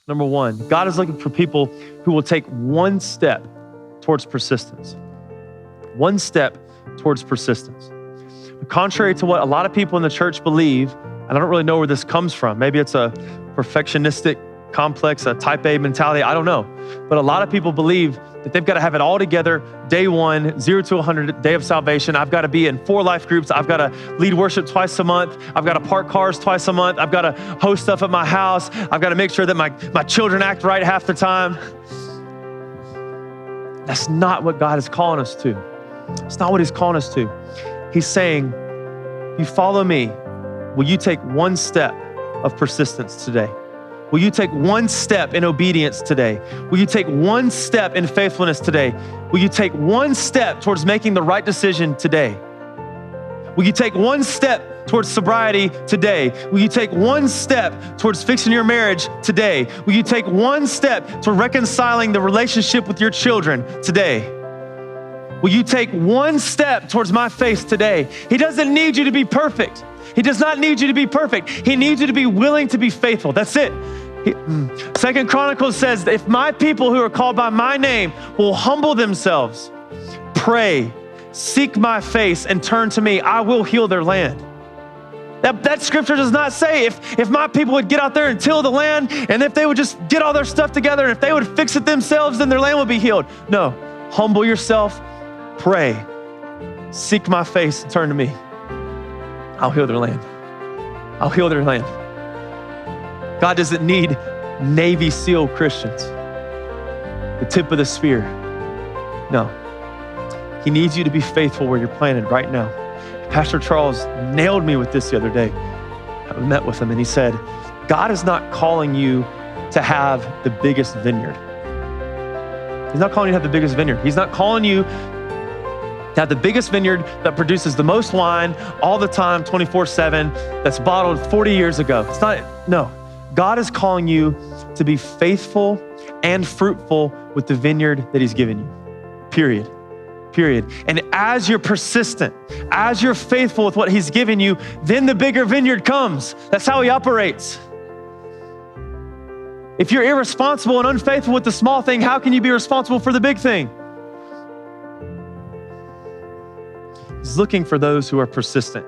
Number one, God is looking for people who will take one step towards persistence. One step towards persistence. Contrary to what a lot of people in the church believe, and I don't really know where this comes from. Maybe it's a perfectionistic complex, a type A mentality, I don't know. But a lot of people believe that they've got to have it all together, day one, 0 to 100, day of salvation. I've got to be in 4 life groups. I've got to lead worship twice a month. I've got to park cars twice a month. I've got to host stuff at my house. I've got to make sure that my children act right half the time. That's not what God is calling us to. It's not what he's calling us to. He's saying, you follow me. Will you take one step of persistence today? Will you take one step in obedience today? Will you take one step in faithfulness today? Will you take one step towards making the right decision today? Will you take one step towards sobriety today? Will you take one step towards fixing your marriage today? Will you take one step to reconciling the relationship with your children today? Will you take one step towards my face today? He doesn't need you to be perfect. He does not need you to be perfect. He needs you to be willing to be faithful. That's it. Second Chronicles says, if my people who are called by my name will humble themselves, pray, seek my face, and turn to me, I will heal their land. That scripture does not say if my people would get out there and till the land, and if they would just get all their stuff together, and if they would fix it themselves, then their land would be healed. No, humble yourself, pray, seek my face, and turn to me. I'll heal their land. I'll heal their land. God doesn't need Navy SEAL Christians, the tip of the spear. No, he needs you to be faithful where you're planted right now. Pastor Charles nailed me with this the other day. I met with him and he said, God is not calling you to have the biggest vineyard. He's not calling you to have the biggest vineyard. He's not calling you to have the biggest vineyard that produces the most wine all the time, 24/7, that's bottled 40 years ago. It's not, no. God is calling you to be faithful and fruitful with the vineyard that he's given you, period. And as you're persistent, as you're faithful with what he's given you, then the bigger vineyard comes. That's how he operates. If you're irresponsible and unfaithful with the small thing, how can you be responsible for the big thing? He's looking for those who are persistent.